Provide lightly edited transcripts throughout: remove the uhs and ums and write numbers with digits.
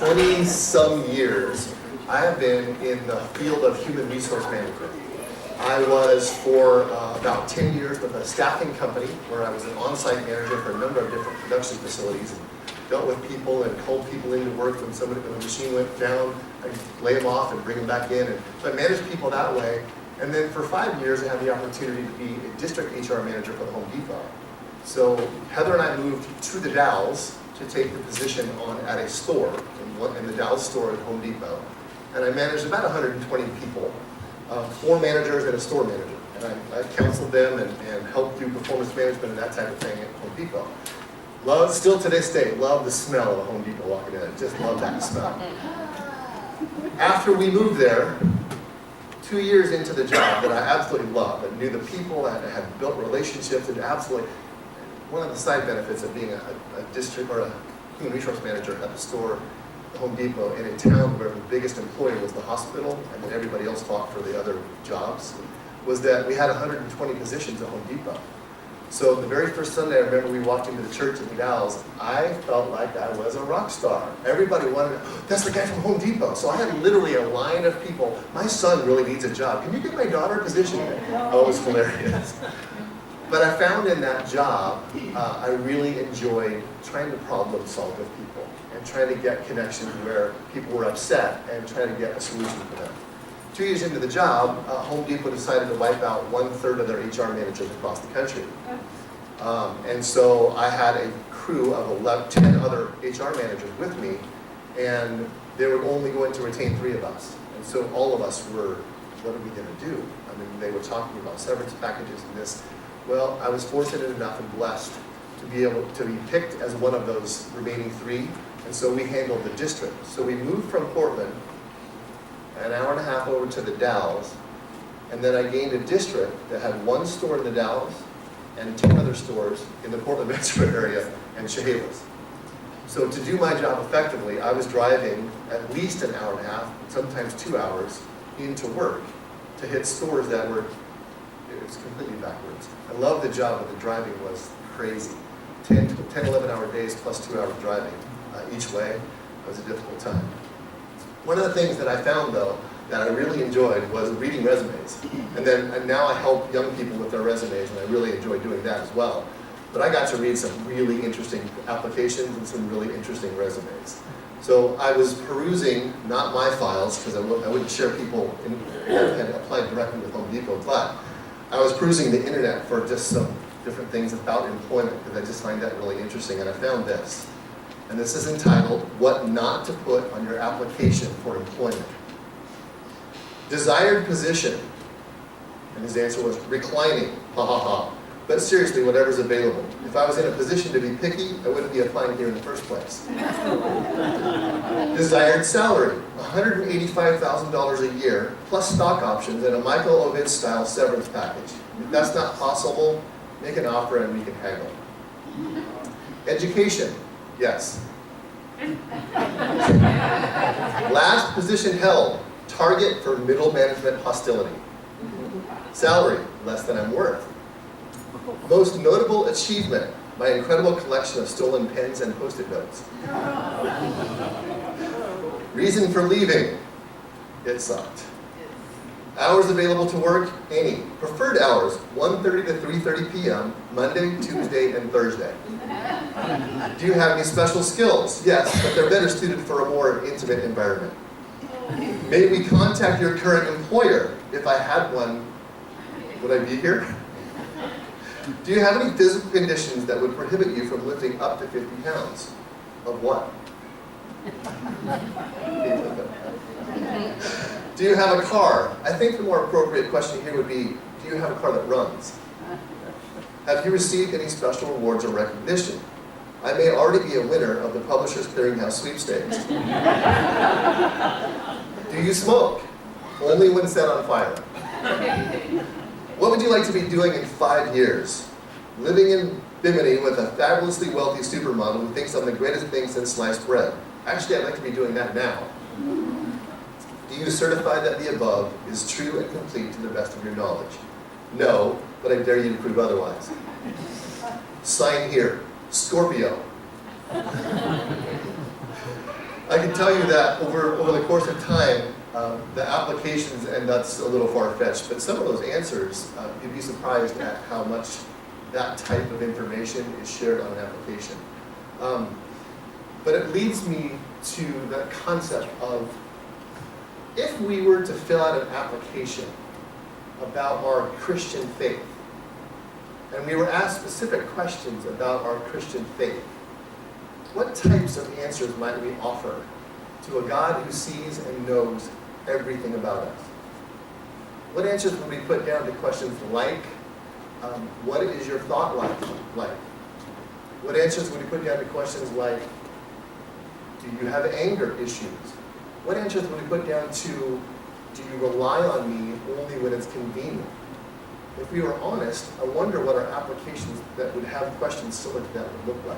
20-some years, I have been in the field of human resource management. I was for about 10 years with a staffing company where I was an on-site manager for a number of different production facilities and dealt with people and called people into work when the machine went down. I'd lay them off and bring them back in. And so I managed people that way. And then for 5 years, I had the opportunity to be a district HR manager for the Home Depot. So Heather and I moved to the Dalles to take the position at a store, in the Dalles store at Home Depot. And I managed about 120 people, 4 managers and a store manager. And I counseled them and helped do performance management and that type of thing at Home Depot. Still to this day, love the smell of a Home Depot walking in. Just love that smell. After we moved there, 2 years into the job that I absolutely loved, I knew the people, I had built relationships, and absolutely, one of the side benefits of being a district or a human resource manager at the store, the Home Depot, in a town where the biggest employer was the hospital, and then everybody else fought for the other jobs, was that we had 120 positions at Home Depot. So the very first Sunday, I remember we walked into the church in the Dalles, I felt like I was a rock star. Everybody wanted, that's the guy from Home Depot. So I had literally a line of people, my son really needs a job. Can you get my daughter a position? Oh, it was hilarious. But I found in that job, I really enjoyed trying to problem solve with people and trying to get connections where people were upset and trying to get a solution for them. 2 years into the job, Home Depot decided to wipe out 1/3 of their HR managers across the country. And so I had a crew of 10 other HR managers with me, and they were only going to retain 3 of us. And so all of us were, what are we going to do? I mean, they were talking about severance packages and this. Well, I was fortunate enough and blessed to be able to be picked as one of those remaining 3, and so we handled the district. So we moved from Portland an hour and a half over to the Dalles, and then I gained a district that had 1 store in the Dalles and 10 other stores in the Portland metro area and Chehalis. So to do my job effectively, I was driving at least an hour and a half, sometimes 2 hours, into work to hit stores that were, it was completely backwards. I loved the job, but the driving was crazy. 10, 11-hour days plus 2 hours driving each way. It was a difficult time. One of the things that I found, though, that I really enjoyed was reading resumes. And now I help young people with their resumes, and I really enjoy doing that as well. But I got to read some really interesting applications and some really interesting resumes. So I was perusing, not my files, because I wouldn't share people had applied directly with Home Depot, but I was perusing the internet for just some different things about employment, because I just find that really interesting, and I found this. And this is entitled, What Not to Put on Your Application for Employment. Desired position. And his answer was reclining, ha ha ha. But seriously, whatever's available. If I was in a position to be picky, I wouldn't be applying here in the first place. Desired salary, $185,000 a year, plus stock options and a Michael Ovid style severance package. If that's not possible, make an offer and we can haggle. Education. Yes. Last position held, target for middle management hostility. Salary, less than I'm worth. Most notable achievement, my incredible collection of stolen pens and Post-it notes. Reason for leaving, it sucked. Hours available to work, any. Preferred hours, 1:30 to 3:30 p.m., Monday, Tuesday, and Thursday. Do you have any special skills? Yes, but they're better suited for a more intimate environment. May we contact your current employer? If I had one, would I be here? Do you have any physical conditions that would prohibit you from lifting up to 50 pounds? Of what? Do you have a car? I think the more appropriate question here would be, do you have a car that runs? Have you received any special rewards or recognition? I may already be a winner of the Publishers Clearinghouse sweepstakes. Do you smoke? Only when set on fire. What would you like to be doing in 5 years? Living in Bimini with a fabulously wealthy supermodel who thinks I'm the greatest thing since sliced bread. Actually, I'd like to be doing that now. Do you certify that the above is true and complete to the best of your knowledge? No, but I dare you to prove otherwise. Sign here, Scorpio. I can tell you that over the course of time, the applications, and that's a little far-fetched, but some of those answers, you'd be surprised at how much that type of information is shared on an application. But it leads me to that concept of, if we were to fill out an application about our Christian faith, and we were asked specific questions about our Christian faith, what types of answers might we offer to a God who sees and knows everything about us? What answers would we put down to questions like, what is your thought life like? What answers would we put down to questions like, do you have anger issues? What answers would we put down to, do you rely on me only when it's convenient? If we were honest, I wonder what our applications that would have questions similar to that would look like.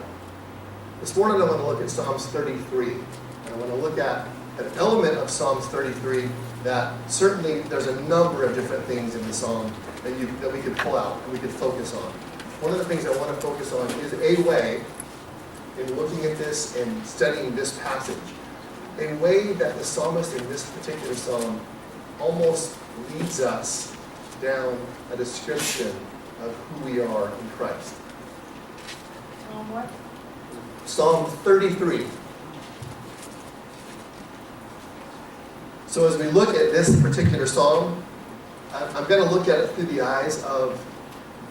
This morning I want to look at Psalms 33. And I want to look at an element of Psalms 33 that certainly there's a number of different things in the psalm that we could pull out and we could focus on. One of the things I want to focus on is a way, in looking at this and studying this passage, a way that the psalmist in this particular psalm almost leads us down a description of who we are in Christ. What? Psalm 33. So as we look at this particular psalm, I'm going to look at it through the eyes of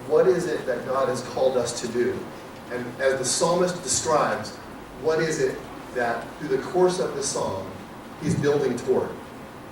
what is it that God has called us to do. And as the psalmist describes, what is it that through the course of the psalm he's building toward?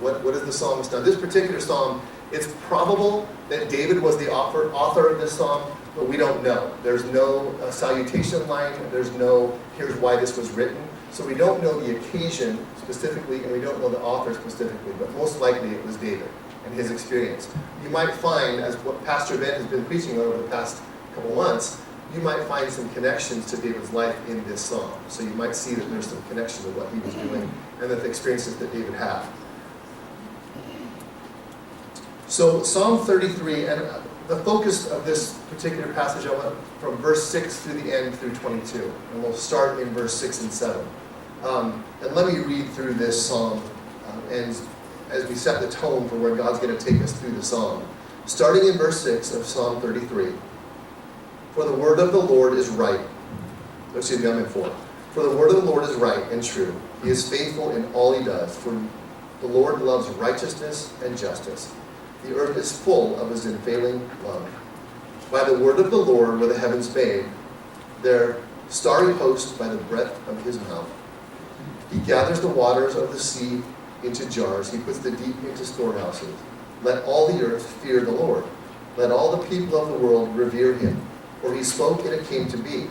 What is the psalmist done? This particular psalm, it's probable that David was the author of this psalm, but we don't know. There's no salutation line. There's no, here's why this was written. So we don't know the occasion specifically, and we don't know the author specifically, but most likely it was David and his experience. You might find, as what Pastor Ben has been preaching over the past couple months, you might find some connections to David's life in this psalm. So you might see that there's some connection to what he was doing and the experiences that David had. So Psalm 33, and the focus of this particular passage, I went from verse 6 through the end through 22. And we'll start in verse 6 and 7. And let me read through this psalm and as we set the tone for where God's going to take us through the psalm. Starting in verse 6 of Psalm 33. For the word of the Lord is right. Excuse me, I'm in 4. For the word of the Lord is right and true. He is faithful in all he does. For the Lord loves righteousness and justice. The earth is full of his unfailing love. By the word of the Lord were the heavens made, their starry host by the breath of his mouth. He gathers the waters of the sea into jars. He puts the deep into storehouses. Let all the earth fear the Lord. Let all the people of the world revere him. For he spoke and it came to be.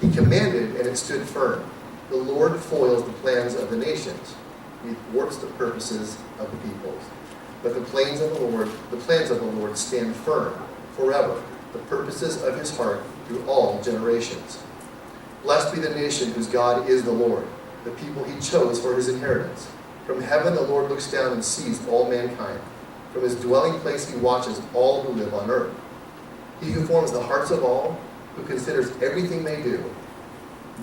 He commanded and it stood firm. The Lord foils the plans of the nations. He thwarts the purposes of the peoples. But the plans of the Lord stand firm forever, the purposes of his heart through all generations. Blessed be the nation whose God is the Lord, the people he chose for his inheritance. From heaven the Lord looks down and sees all mankind. From his dwelling place he watches all who live on earth. He who forms the hearts of all, who considers everything they do.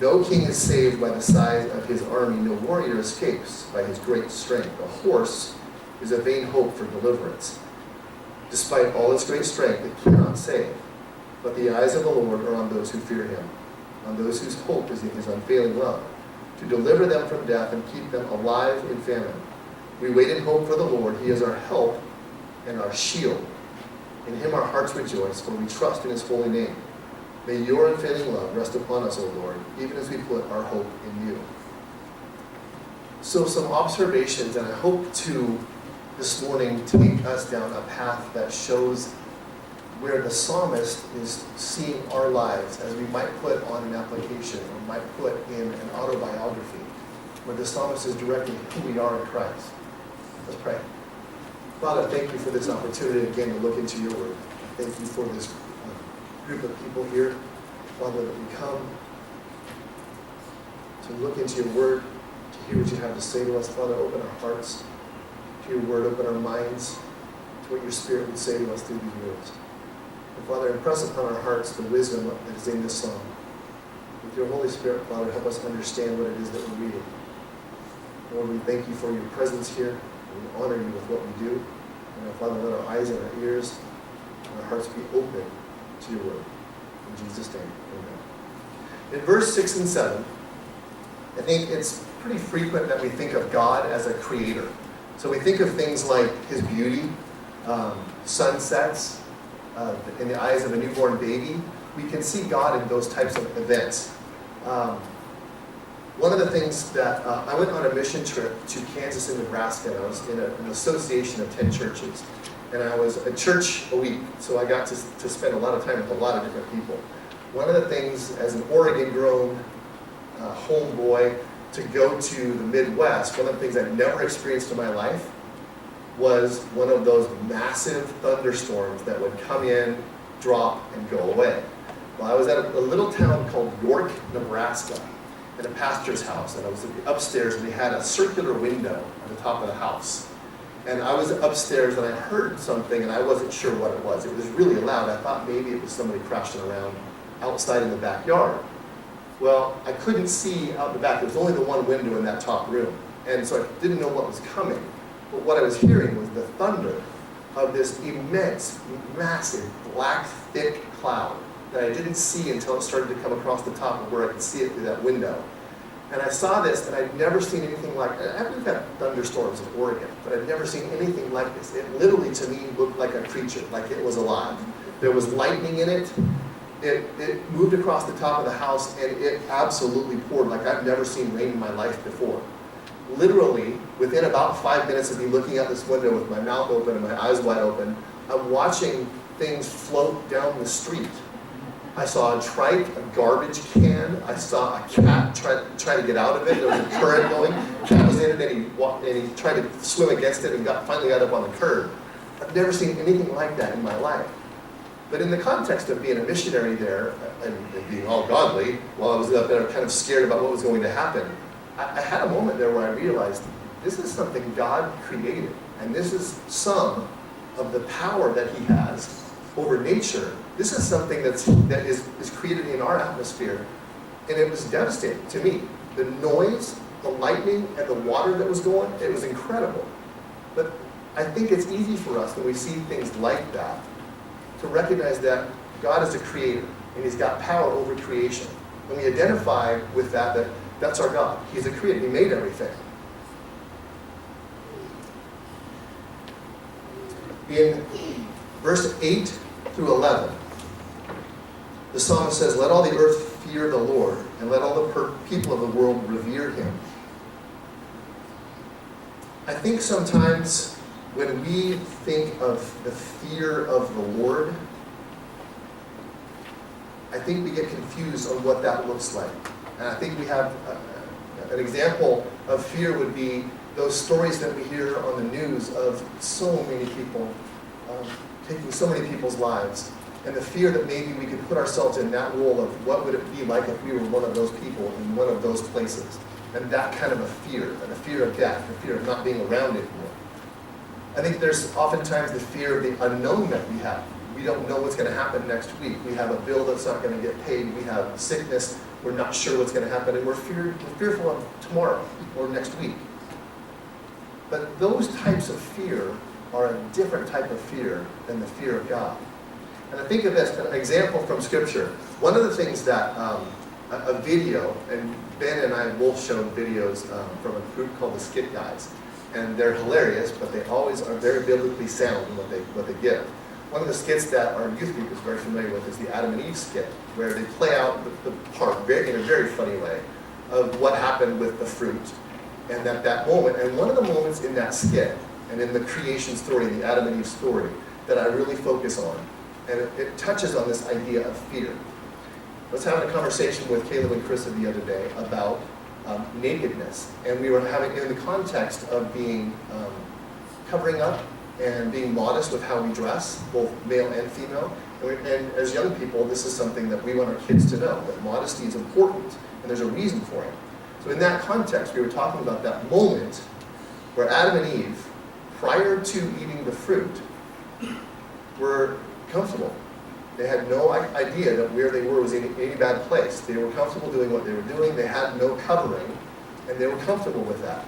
No king is saved by the size of his army, no warrior escapes by his great strength. A horse is a vain hope for deliverance. Despite all its great strength, it cannot save. But the eyes of the Lord are on those who fear him, on those whose hope is in his unfailing love, to deliver them from death and keep them alive in famine. We wait in hope for the Lord. He is our help and our shield. In him our hearts rejoice, for we trust in his holy name. May your unfailing love rest upon us, O Lord, even as we put our hope in you. So some observations, and I hope to this morning take us down a path that shows where the psalmist is seeing our lives as we might put on an application or might put in an autobiography, where the psalmist is directing who we are in Christ. Let's pray. Father, thank you for this opportunity again to look into your word. Thank you for this group of people here, Father, that we come to look into your word, to hear what you have to say to us. Father, open our hearts to your word, open our minds to what your Spirit would say to us through these words. And Father, impress upon our hearts the wisdom that is in this psalm. With your Holy Spirit, Father, help us understand what it is that we're reading. Lord, we thank you for your presence here. We honor you with what we do. And Father, let our eyes and our ears and our hearts be open to your word. In Jesus' name, amen. In verse 6 and 7, I think it's pretty frequent that we think of God as a creator. So we think of things like his beauty, sunsets, in the eyes of a newborn baby. We can see God in those types of events. One of the things that, I went on a mission trip to Kansas and Nebraska, and I was in an association of 10 churches. And I was a church a week, so I got to spend a lot of time with a lot of different people. One of the things, as an Oregon-grown homeboy, to go to the Midwest, one of the things I'd never experienced in my life was one of those massive thunderstorms that would come in, drop, and go away. Well, I was at a little town called York, Nebraska, in a pastor's house, and I was upstairs, and they had a circular window on the top of the house. And I was upstairs, and I heard something, and I wasn't sure what it was. It was really loud. I thought maybe it was somebody crashing around outside in the backyard. Well, I couldn't see out the back. There was only the one window in that top room, and so I didn't know what was coming. But what I was hearing was the thunder of this immense, massive, black, thick cloud that I didn't see until it started to come across the top of where I could see it through that window. And I saw this, and I'd never seen anything like it. We've had thunderstorms in Oregon, but I'd never seen anything like this. It literally, to me, looked like a creature, like it was alive. There was lightning in it. It moved across the top of the house, and it absolutely poured like I've never seen rain in my life before. Literally, within about 5 minutes of me looking out this window with my mouth open and my eyes wide open, I'm watching things float down the street. I saw a trike, a garbage can. I saw a cat try to get out of it. There was a current going. The cat was in it, and he tried to swim against it and finally got up on the curb. I've never seen anything like that in my life. But in the context of being a missionary there and being all godly, while I was up there kind of scared about what was going to happen, I had a moment there where I realized this is something God created. And this is some of the power that he has over nature. This is something that is created in our atmosphere. And it was devastating to me. The noise, the lightning, and the water that was going, it was incredible. But I think it's easy for us when we see things like that to recognize that God is a creator, and he's got power over creation. And we identify with that's our God. He's a creator. He made everything. In verse 8 through 11, the psalmist says, "Let all the earth fear the Lord, and let all the people of the world revere him." I think sometimes when we think of the fear of the Lord, I think we get confused on what that looks like. And I think we have an example of fear would be those stories that we hear on the news of so many people taking so many people's lives, and the fear that maybe we could put ourselves in that role of what would it be like if we were one of those people in one of those places. And that kind of a fear, and a fear of death, a fear of not being around anymore. I think there's oftentimes the fear of the unknown that we have. We don't know what's going to happen next week. We have a bill that's not going to get paid. We have sickness. We're not sure what's going to happen. And we're fearful of tomorrow or next week. But those types of fear are a different type of fear than the fear of God. And I think of this, an example from Scripture. One of the things that a video, and Ben and I both shown videos from a group called the Skit Guys. And they're hilarious, but they always are very biblically sound in what they give. One of the skits that our youth group is very familiar with is the Adam and Eve skit, where they play out the part in a very funny way of what happened with the fruit. And at that moment, and one of the moments in that skit, and in the creation story, the Adam and Eve story, that I really focus on, and it touches on this idea of fear. I was having a conversation with Caleb and Krista the other day about nakedness, and we were having it in the context of being covering up and being modest with how we dress, both male and female. And as young people, this is something that we want our kids to know, that modesty is important, and there's a reason for it. So in that context, we were talking about that moment where Adam and Eve, prior to eating the fruit, were comfortable. They had no idea that where they were was any bad place. They were comfortable doing what they were doing. They had no covering, and they were comfortable with that.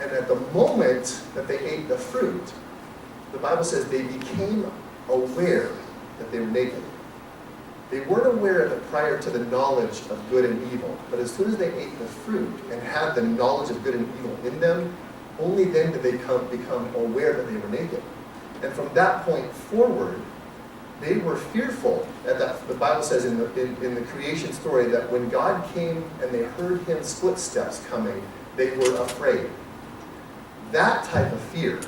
And at the moment that they ate the fruit, the Bible says they became aware that they were naked. They weren't aware of it prior to the knowledge of good and evil. But as soon as they ate the fruit and had the knowledge of good and evil in them, only then did they become aware that they were naked. And from that point forward, they were fearful. The Bible says in the creation story that when God came and they heard his footsteps coming, they were afraid. That type of fear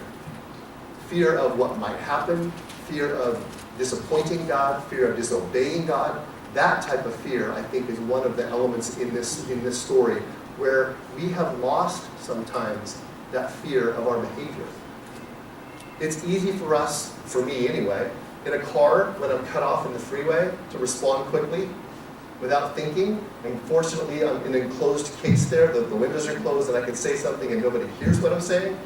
of what might happen, fear of disappointing God, fear of disobeying God, that type of fear, I think, is one of the elements in this story where we have lost sometimes that fear of our behavior. It's easy for us, for me anyway, in a car when I'm cut off in the freeway to respond quickly without thinking. And fortunately, I'm in an enclosed case there. The windows are closed and I can say something and nobody hears what I'm saying.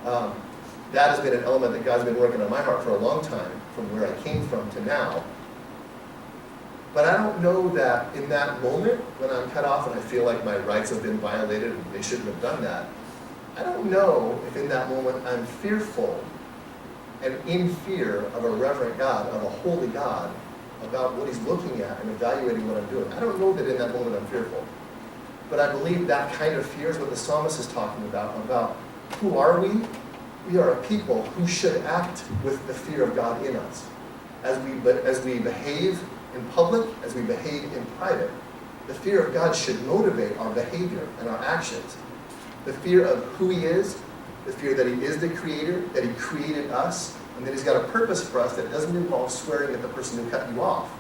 That has been an element that God's been working on my heart for a long time, from where I came from to now. But I don't know that in that moment when I'm cut off and I feel like my rights have been violated and they shouldn't have done that, I don't know if in that moment I'm fearful and in fear of a reverent God, of a holy God, about what he's looking at and evaluating what I'm doing. I don't know that in that moment I'm fearful. But I believe that kind of fear is what the psalmist is talking about who are we? We are a people who should act with the fear of God in us. As we behave in public, as we behave in private, the fear of God should motivate our behavior and our actions. The fear of who he is, the fear that he is the creator, that he created us, and that he's got a purpose for us that doesn't involve swearing at the person who cut you off.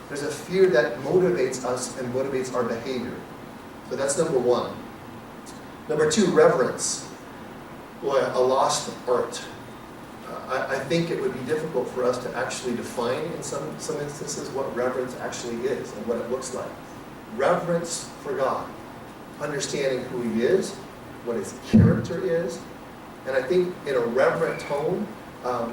There's a fear that motivates us and motivates our behavior. So that's number one. Number two, reverence. Boy, a lost art. I think it would be difficult for us to actually define in some instances what reverence actually is and what it looks like. Reverence for God. Understanding who he is, what his character is. And I think in a reverent tone,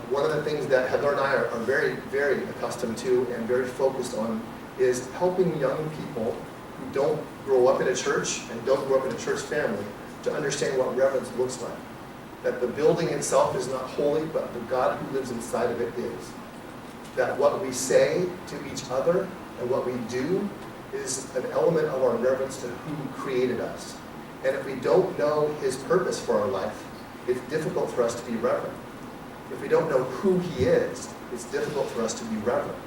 one of the things that Heather and I are very, very accustomed to and very focused on is helping young people who don't grow up in a church and don't grow up in a church family to understand what reverence looks like. That the building itself is not holy, but the God who lives inside of it is. That what we say to each other and what we do is an element of our reverence to who created us. And if we don't know his purpose for our life, it's difficult for us to be reverent. If we don't know who he is, it's difficult for us to be reverent.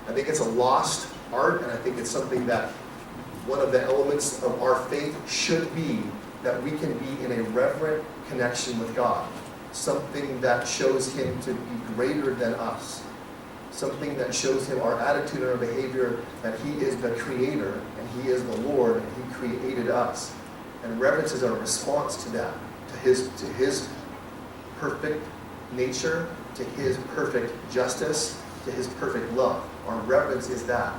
I think it's a lost art, and I think it's something that one of the elements of our faith should be that we can be in a reverent connection with God. Something that shows him to be greater than us. Something that shows him our attitude and our behavior, that he is the creator and he is the Lord and he created us. And reverence is our response to that, to his perfect nature, to his perfect justice, to his perfect love. Our reverence is that.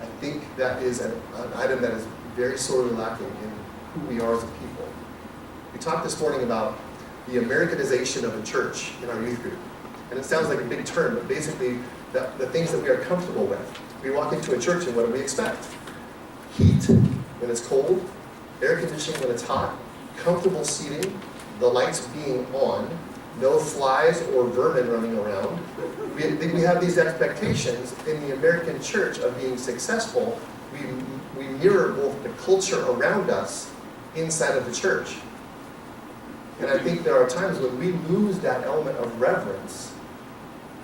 I think that is an item that is very sorely lacking in who we are as a people. We talked this morning about the Americanization of the church in our youth group. And it sounds like a big term, but basically the things that we are comfortable with. We walk into a church and what do we expect? Heat when it's cold, air conditioning when it's hot, comfortable seating, the lights being on, no flies or vermin running around. We have these expectations in the American church of being successful. We mirror both the culture around us inside of the church. And I think there are times when we lose that element of reverence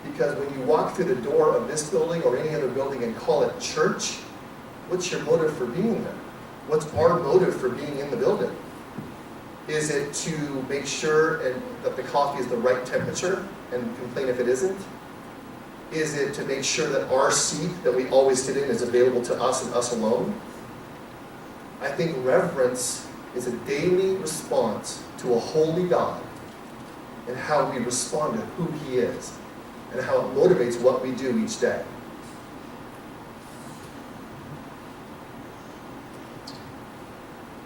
because when you walk through the door of this building or any other building and call it church, what's your motive for being there? What's our motive for being in the building? Is it to make sure that the coffee is the right temperature and complain if it isn't? Is it to make sure that our seat that we always sit in is available to us and us alone? I think reverence is a daily response to a holy God and how we respond to who he is and how it motivates what we do each day.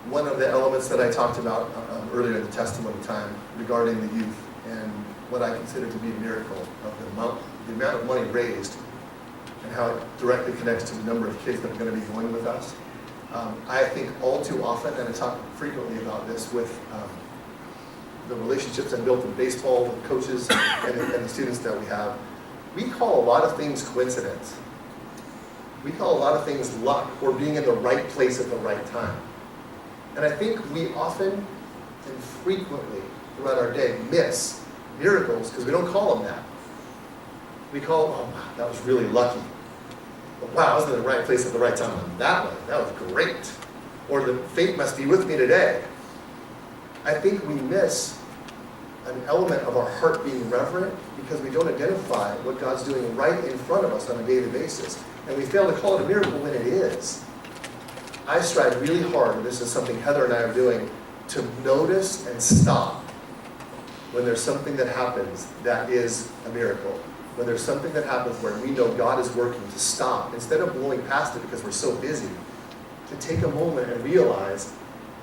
One of the elements that I talked about earlier in the testimony time regarding the youth and what I consider to be a miracle of the amount of money raised and how it directly connects to the number of kids that are going to be going with us. I think all too often, and I talk frequently about this with the relationships I've built in baseball with coaches and the students that we have, we call a lot of things coincidence. We call a lot of things luck or being in the right place at the right time. And I think we often and frequently throughout our day miss miracles because we don't call them that. We call, oh wow, that was really lucky. Wow, I was in the right place at the right time on that one. That was great. Or the fate must be with me today. I think we miss an element of our heart being reverent because we don't identify what God's doing right in front of us on a daily basis. And we fail to call it a miracle when it is. I strive really hard, and this is something Heather and I are doing, to notice and stop when there's something that happens that is a miracle. When there's something that happens where we know God is working, to stop, instead of blowing past it because we're so busy, to take a moment and realize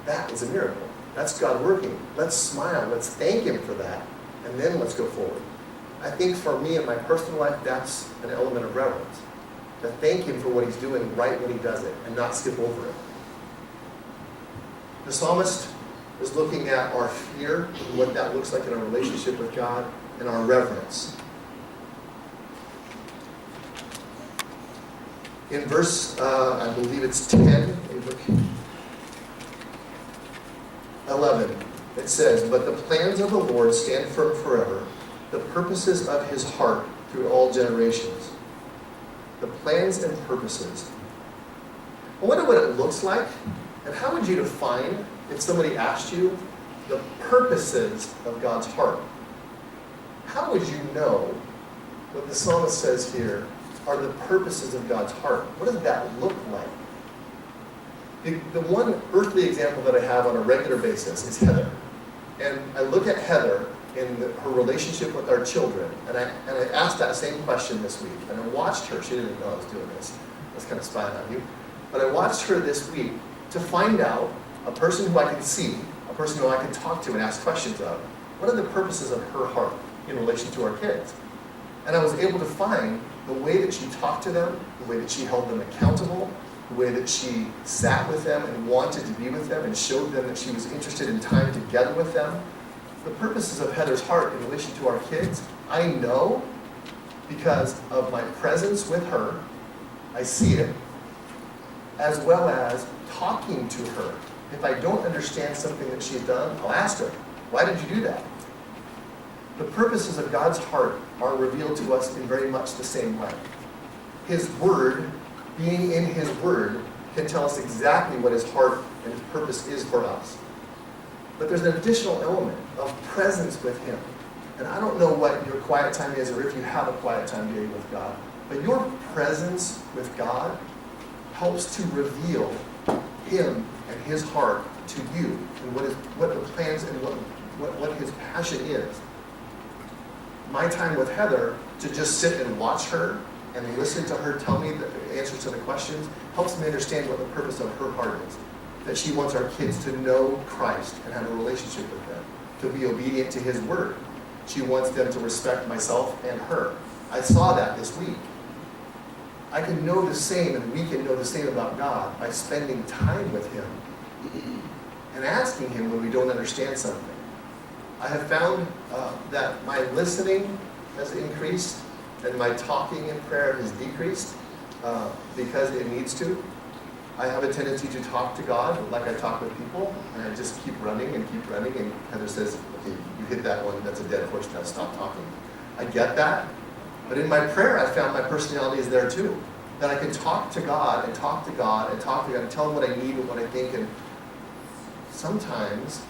that is a miracle. That's God working. Let's smile. Let's thank Him for that. And then let's go forward. I think for me in my personal life, that's an element of reverence. To thank Him for what He's doing right when He does it and not skip over it. The psalmist is looking at our fear and what that looks like in our relationship with God and our reverence. In verse, I believe it's 10, 11, it says, "But the plans of the Lord stand firm forever, the purposes of His heart through all generations." The plans and purposes. I wonder what it looks like, and how would you define, if somebody asked you, the purposes of God's heart? How would you know what the psalmist says here are the purposes of God's heart? What does that look like? The one earthly example that I have on a regular basis is Heather. And I look at Heather in her relationship with our children, and I asked that same question this week. And I watched her. She didn't know I was doing this. I was kind of spying on you. But I watched her this week to find out, a person who I can see, a person who I can talk to and ask questions of, what are the purposes of her heart in relation to our kids? And I was able to find the way that she talked to them, the way that she held them accountable, the way that she sat with them and wanted to be with them and showed them that she was interested in time together with them. The purposes of Heather's heart in relation to our kids, I know because of my presence with her. I see it, as well as talking to her. If I don't understand something that she's done, I'll ask her, why did you do that? The purposes of God's heart are revealed to us in very much the same way. His Word, being in His Word, can tell us exactly what His heart and His purpose is for us. But there's an additional element of presence with Him. And I don't know what your quiet time is or if you have a quiet time daily with God, but your presence with God helps to reveal Him and His heart to you and what the plans and what His passion is. My time with Heather, to just sit and watch her and listen to her tell me the answers to the questions, helps me understand what the purpose of her heart is. That she wants our kids to know Christ and have a relationship with Him, to be obedient to His Word. She wants them to respect myself and her. I saw that this week. I can know the same, and we can know the same about God by spending time with Him and asking Him when we don't understand something. I have found that my listening has increased and my talking in prayer has decreased because it needs to. I have a tendency to talk to God like I talk with people, and I just keep running, and Heather says, okay, you hit that one, that's a dead horse, now stop talking. I get that, but in my prayer I found my personality is there too. That I can talk to God and talk to God and talk to God and tell Him what I need and what I think, and sometimes,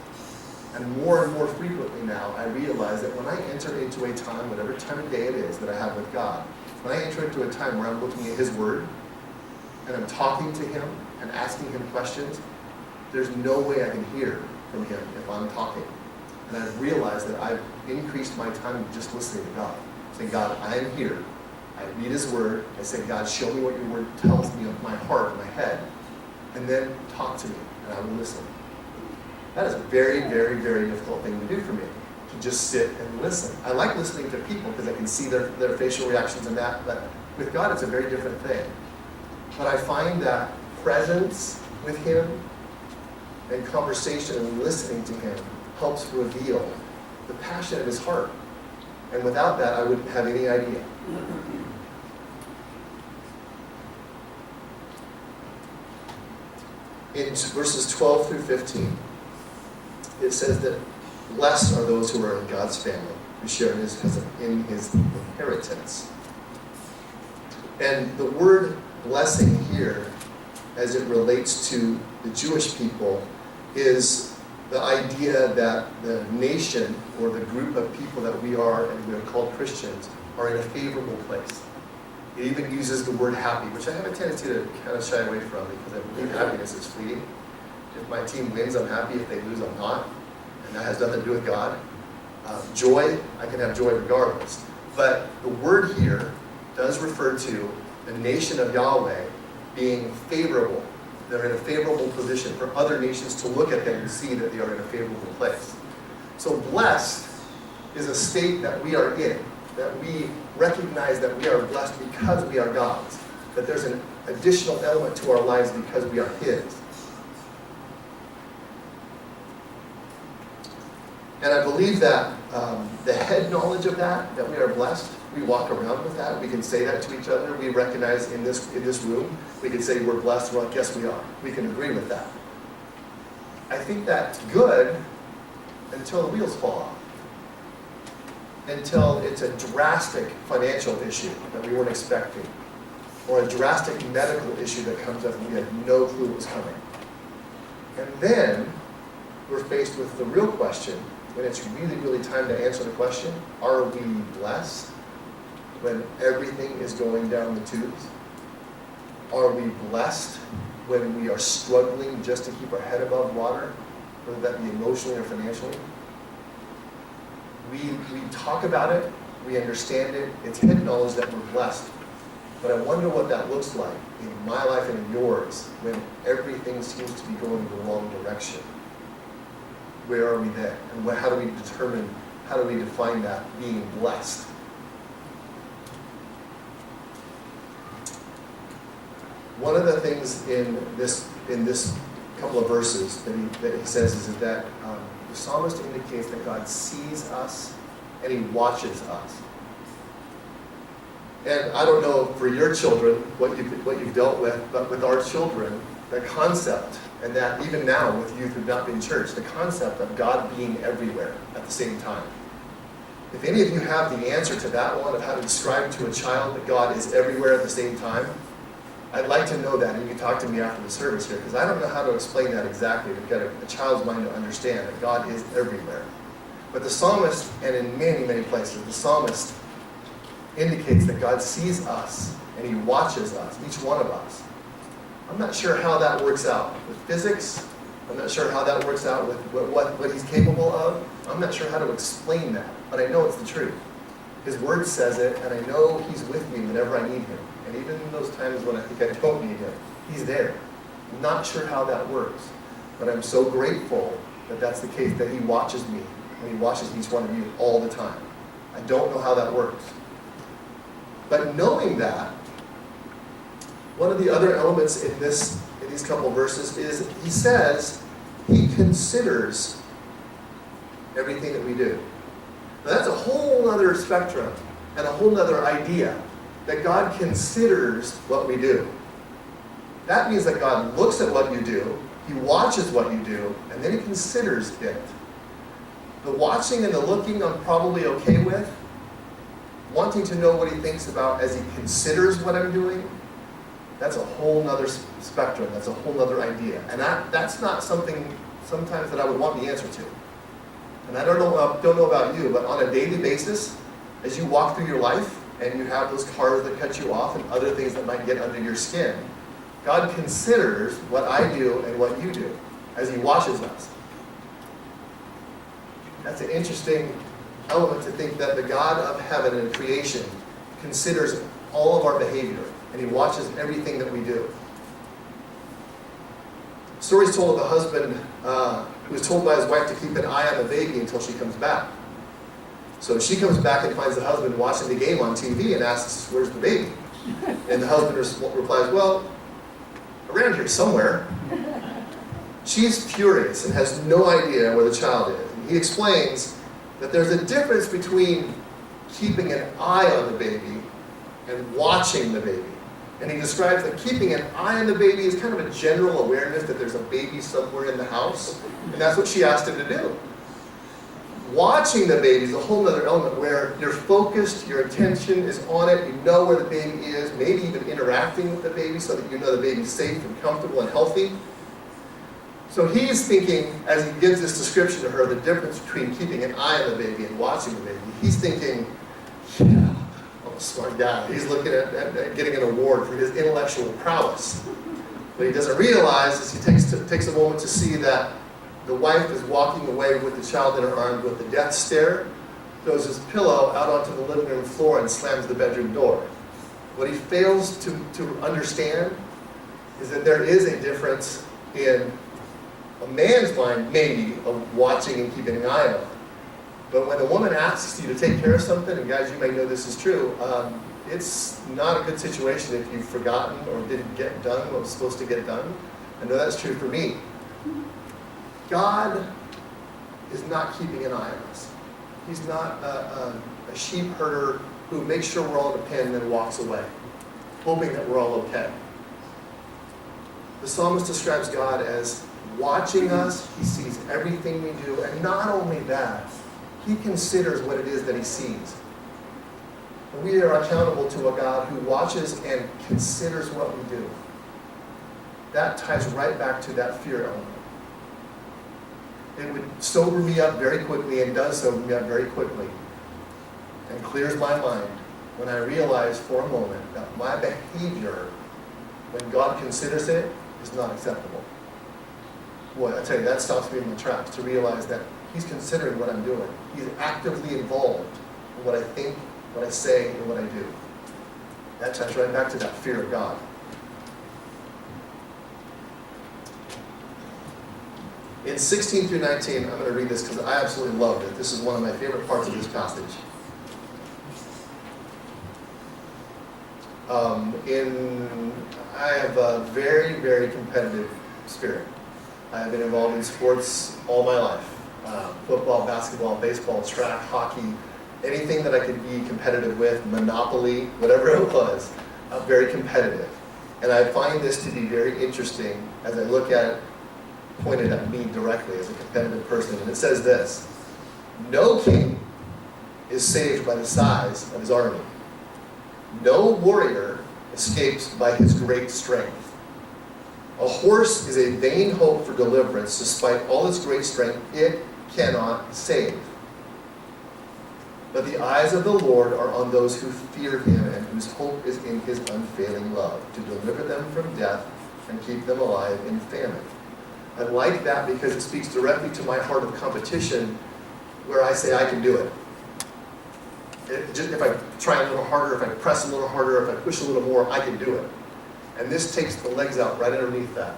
and more frequently now, I realize that when I enter into a time, whatever time of day it is that I have with God, when I enter into a time where I'm looking at His Word, and I'm talking to Him and asking Him questions, there's no way I can hear from Him if I'm talking. And I've realized that I've increased my time just listening to God. Saying, God, I am here. I read His Word. I say, God, show me what your Word tells me of my heart, my head. And then talk to me, and I will listen. That is a very, very, very difficult thing to do for me, to just sit and listen. I like listening to people because I can see their facial reactions and that, but with God it's a very different thing. But I find that presence with Him and conversation and listening to him helps reveal the passion of his heart. And without that, I wouldn't have any idea. In verses 12 through 15, it says that blessed are those who are in God's family, who share in his inheritance. And the word blessing here, as it relates to the Jewish people, is the idea that the nation or the group of people that we are, and we are called Christians, are in a favorable place. It even uses the word happy, which I have a tendency to kind of shy away from because I believe happiness is fleeting. If my team wins, I'm happy. If they lose, I'm not. And that has nothing to do with God. Joy, I can have joy regardless. But the word here does refer to the nation of Yahweh being favorable. They're in a favorable position for other nations to look at them and see that they are in a favorable place. So blessed is a state that we are in, that we recognize that we are blessed because we are God's, that there's an additional element to our lives because we are His. And I believe that the head knowledge of that we are blessed, we walk around with that. We can say that to each other. We recognize in this room, we can say we're blessed. We're like, yes, we are. We can agree with that. I think that's good until the wheels fall off. Until it's a drastic financial issue that we weren't expecting. Or a drastic medical issue that comes up and we had no clue it was coming. And then we're faced with the real question, when it's really, really time to answer the question, are we blessed when everything is going down the tubes? Are we blessed when we are struggling just to keep our head above water, whether that be emotionally or financially? We talk about it, we understand it, it's head knowledge that we're blessed. But I wonder what that looks like in my life and in yours when everything seems to be going the wrong direction. Where are we there? And how do we define that being blessed? One of the things in this couple of verses that he says is that the psalmist indicates that God sees us and He watches us. And I don't know for your children what you've dealt with, but with our children, the concept, and that even now with youth who've not been in church, the concept of God being everywhere at the same time. If any of you have the answer to that one of how to describe to a child that God is everywhere at the same time, I'd like to know that, and you can talk to me after the service here, because I don't know how to explain that exactly to get a child's mind to understand that God is everywhere. But the psalmist, and in many, many places, the psalmist indicates that God sees us and He watches us, each one of us. I'm not sure how that works out with physics. I'm not sure how that works out with what He's capable of. I'm not sure how to explain that, but I know it's the truth. His Word says it, and I know He's with me whenever I need Him. And even in those times when I think I don't need Him, He's there. I'm not sure how that works, but I'm so grateful that that's the case, that He watches me, and He watches each one of you all the time. I don't know how that works. But knowing that, one of the other elements in these couple verses is he says He considers everything that we do. Now that's a whole other spectrum and a whole other idea, that God considers what we do. That means that God looks at what you do, He watches what you do, and then He considers it. The watching and the looking I'm probably okay with. Wanting to know what He thinks about as He considers what I'm doing, that's a whole nother spectrum. That's a whole nother idea. And that's not something sometimes that I would want the answer to. And I don't know about you, but on a daily basis, as you walk through your life and you have those cars that cut you off and other things that might get under your skin, God considers what I do and what you do as He watches us. That's an interesting element to think that the God of heaven and creation considers all of our behavior, and He watches everything that we do. Stories told of a husband who was told by his wife to keep an eye on the baby until she comes back. So she comes back and finds the husband watching the game on TV and asks, "Where's the baby?" And the husband replies, "Well, around here somewhere." She's furious and has no idea where the child is. And he explains that there's a difference between keeping an eye on the baby and watching the baby. And he describes that keeping an eye on the baby is kind of a general awareness that there's a baby somewhere in the house. And that's what she asked him to do. Watching the baby is a whole other element where you're focused, your attention is on it, you know where the baby is, maybe even interacting with the baby so that you know the baby's safe and comfortable and healthy. So he's thinking, as he gives this description to her, the difference between keeping an eye on the baby and watching the baby. He's thinking, yeah, I'm a smart guy. He's looking at getting an award for his intellectual prowess. What he doesn't realize is he takes a moment to see that the wife is walking away with the child in her arms with the death stare, throws his pillow out onto the living room floor and slams the bedroom door. What he fails to understand is that there is a difference in a man's mind, maybe, of watching and keeping an eye on. But when a woman asks you to take care of something, and guys, you may know this is true, it's not a good situation if you've forgotten or didn't get done what was supposed to get done. I know that's true for me. God is not keeping an eye on us. He's not a sheep herder who makes sure we're all in a pen and then walks away, hoping that we're all okay. The psalmist describes God as watching us. He sees everything we do, and not only that, he considers what it is that he sees. And we are accountable to a God who watches and considers what we do. That ties right back to that fear element. It would sober me up very quickly, and does sober me up very quickly, and clears my mind when I realize for a moment that my behavior, when God considers it, is not acceptable. Boy, I tell you, that stops me in my tracks to realize that he's considering what I'm doing. He's actively involved in what I think, what I say, and what I do. That ties right back to that fear of God. In 16 through 19, I'm going to read this because I absolutely loved it. This is one of my favorite parts of this passage. I have a very, very competitive spirit. I have been involved in sports all my life. Football, basketball, baseball, track, hockey, anything that I could be competitive with, Monopoly, whatever it was, very competitive. And I find this to be very interesting as I look at it pointed at me directly as a competitive person. And it says this: no king is saved by the size of his army. No warrior escapes by his great strength. A horse is a vain hope for deliverance. Despite all its great strength, it cannot save. But the eyes of the Lord are on those who fear him and whose hope is in his unfailing love, to deliver them from death and keep them alive in famine. I like that because it speaks directly to my heart of competition, where I say I can do it. If I try a little harder, if I press a little harder, if I push a little more, I can do it. And this takes the legs out right underneath that.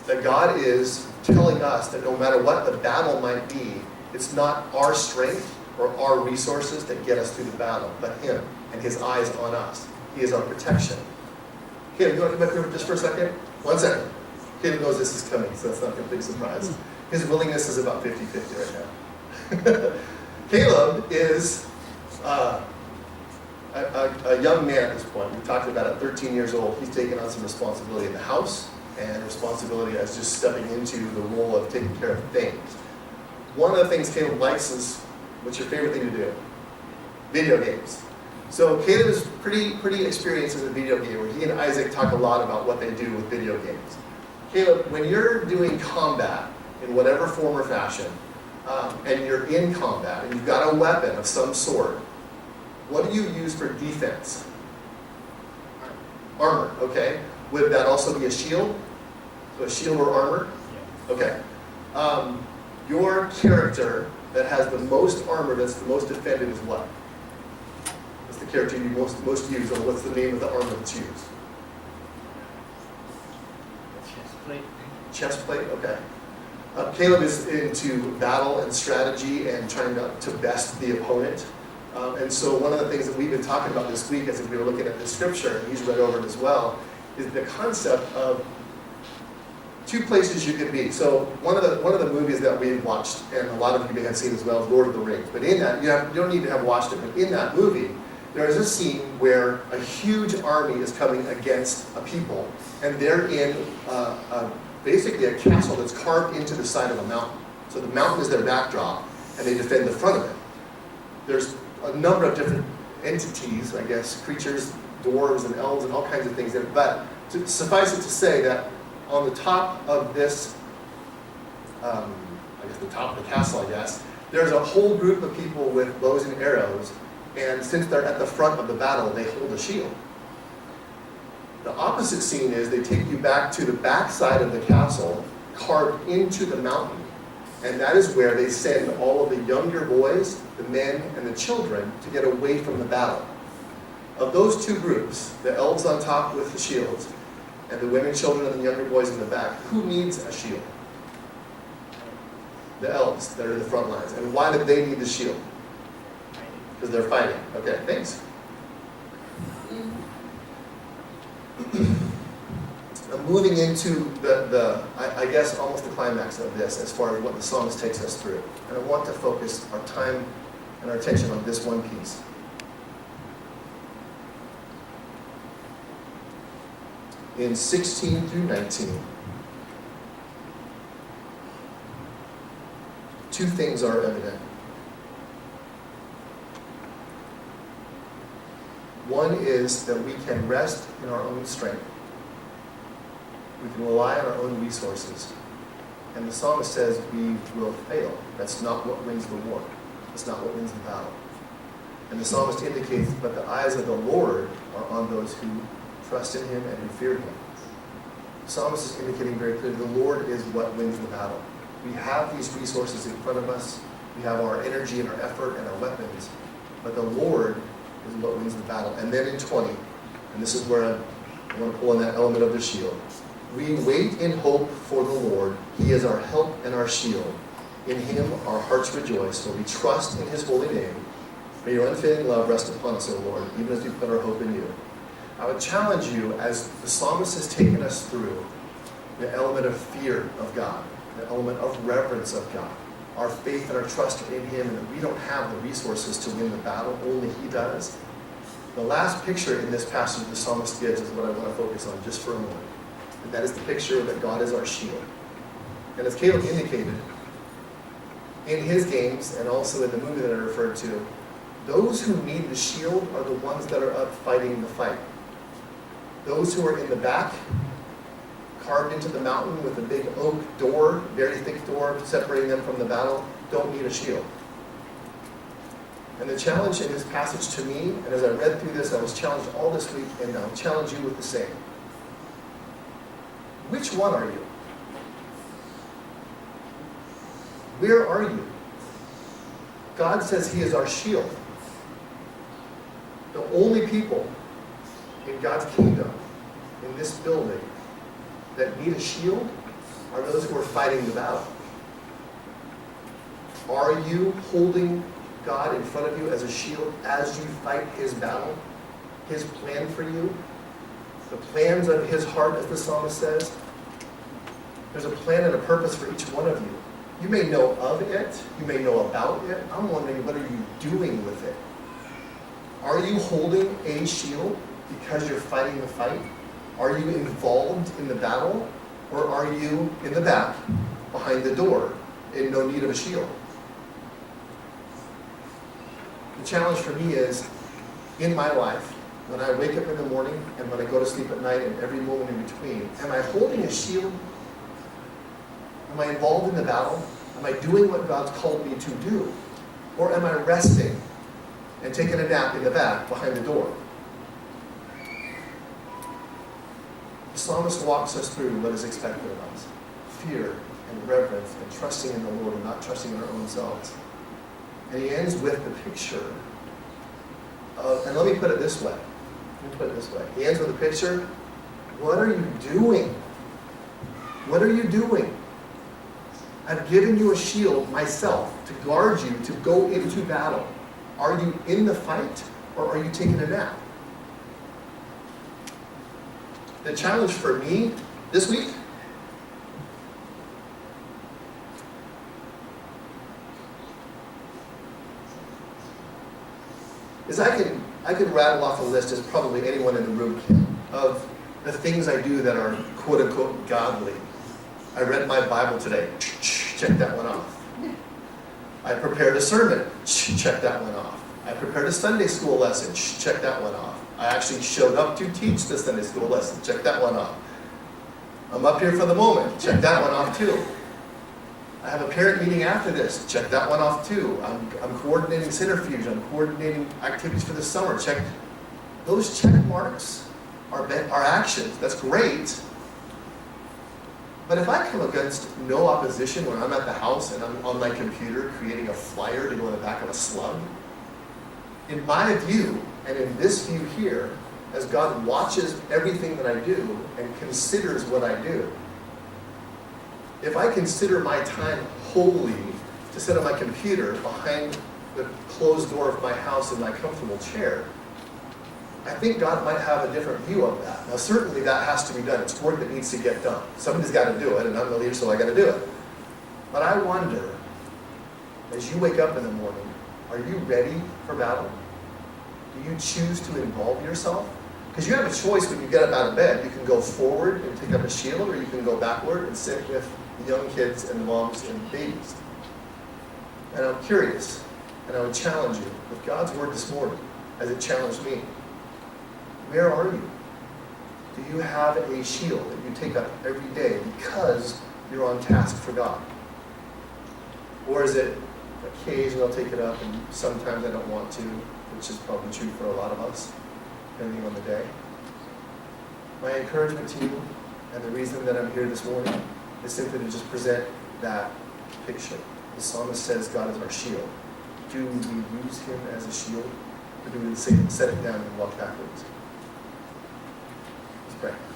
That God is telling us that no matter what the battle might be, it's not our strength or our resources that get us through the battle, but him and his eyes on us. He is our protection. Caleb, you want to come back here just for a second? 1 second. Caleb knows this is coming, so that's not a complete surprise. His willingness is about 50-50 right now. Caleb is a young man at this point. We talked about at 13 years old, he's taken on some responsibility in the house and responsibility as just stepping into the role of taking care of things. One of the things Caleb likes is, what's your favorite thing to do? Video games. So Caleb is pretty experienced as a video gamer. He and Isaac talk a lot about what they do with video games. Caleb, when you're doing combat in whatever form or fashion, and you're in combat and you've got a weapon of some sort, what do you use for defense? Armor, okay. Would that also be a shield? So a shield or armor? Okay. Your character that has the most armor, that's the most defended, is what? What's the character you most use, or what's the name of the armor that's used? Chest plate, okay. Caleb is into battle and strategy and trying to best the opponent. And so one of the things that we've been talking about this week as we were looking at the scripture, and he's read over it as well, is the concept of two places you can be. So one of the movies that we've watched, and a lot of you may have seen as well, is Lord of the Rings. But in that, you don't need to have watched it, but in that movie, there is a scene where a huge army is coming against a people, and they're in basically a castle that's carved into the side of a mountain. So the mountain is their backdrop, and they defend the front of it. There's a number of different entities, I guess, creatures, dwarves and elves and all kinds of things. But to suffice it to say that on the top of this, I guess the top of the castle, I guess, there's a whole group of people with bows and arrows, and since they're at the front of the battle, they hold a shield. The opposite scene is they take you back to the back side of the castle, carved into the mountain, and that is where they send all of the younger boys, the men, and the children to get away from the battle. Of those two groups, the elves on top with the shields, and the women, children, and the younger boys in the back, who needs a shield? The elves that are in the front lines. And why do they need the shield? Because they're fighting. Okay, thanks. I'm moving into I guess, almost the climax of this as far as what the psalmist takes us through. And I want to focus our time and our attention on this one piece. In 16 through 19, two things are evident. One is that we can rest in our own strength. We can rely on our own resources. And the psalmist says we will fail. That's not what wins the war. That's not what wins the battle. And the psalmist indicates, but the eyes of the Lord are on those who trust in him and who fear him. The psalmist is indicating very clearly the Lord is what wins the battle. We have these resources in front of us. We have our energy and our effort and our weapons. But the Lord is what wins the battle. And then in 20, and this is where I want to pull in that element of the shield. We wait in hope for the Lord. He is our help and our shield. In him our hearts rejoice, for we trust in his holy name. May your unfailing love rest upon us, O Lord, even as we put our hope in you. I would challenge you, as the psalmist has taken us through the element of fear of God, the element of reverence of God, our faith and our trust in him, and that we don't have the resources to win the battle, only he does. The last picture in this passage the psalmist gives is what I want to focus on just for a moment. And that is the picture that God is our shield. And as Caleb indicated, in his games, and also in the movie that I referred to, those who need the shield are the ones that are up fighting the fight. Those who are in the back, carved into the mountain with a big oak door, very thick door, separating them from the battle, don't need a shield. And the challenge in this passage to me, and as I read through this, I was challenged all this week, and I'll challenge you with the same. Which one are you? Where are you? God says he is our shield. The only people in God's kingdom, in this building, that need a shield are those who are fighting the battle. Are you holding God in front of you as a shield as you fight his battle? His plan for you? The plans of his heart, as the psalmist says? There's a plan and a purpose for each one of you. You may know of it. You may know about it. I'm wondering, what are you doing with it? Are you holding a shield because you're fighting the fight? Are you involved in the battle? Or are you in the back, behind the door, in no need of a shield? The challenge for me is, in my life, when I wake up in the morning and when I go to sleep at night and every moment in between, am I holding a shield? Am I involved in the battle? Am I doing what God's called me to do? Or am I resting and taking a nap in the back behind the door? The psalmist walks us through what is expected of us. Fear and reverence and trusting in the Lord and not trusting in our own selves. And he ends with the picture of, and let me put it this way. He ends with a picture. What are you doing? What are you doing? I've given you a shield myself to guard you to go into battle. Are you in the fight or are you taking a nap? The challenge for me this week is I can rattle off a list, as probably anyone in the room can, of the things I do that are quote-unquote godly. I read my Bible today. Check that one off. I prepared a sermon. Check that one off. I prepared a Sunday school lesson. Check that one off. I actually showed up to teach the Sunday school lesson. Check that one off. I'm up here for the moment. Check that one off too. I have a parent meeting after this. Check that one off too. I'm coordinating centrifuge. I'm coordinating activities for the summer. Check. Those check marks are actions. That's great. But if I come against no opposition when I'm at the house and I'm on my computer creating a flyer to go in the back of a slug, in my view, and in this view here, as God watches everything that I do and considers what I do, if I consider my time holy to sit on my computer behind the closed door of my house in my comfortable chair, I think God might have a different view of that. Now certainly that has to be done. It's work that needs to get done. Somebody's got to do it, and I'm the leader, so I got to do it. But I wonder, as you wake up in the morning, are you ready for battle? Do you choose to involve yourself? Because you have a choice when you get up out of bed. You can go forward and take up a shield, or you can go backward and sit with the young kids and the moms and babies. And I'm curious, and I would challenge you with God's word this morning, as it challenged me. Where are you? Do you have a shield that you take up every day because you're on task for God? Or is it occasionally I'll take it up and sometimes I don't want to, which is probably true for a lot of us, depending on the day? My encouragement to you, and the reason that I'm here this morning, is simply to just present that picture. The psalmist says God is our shield. Do we use him as a shield? Or do we set it down and walk backwards? Let's pray.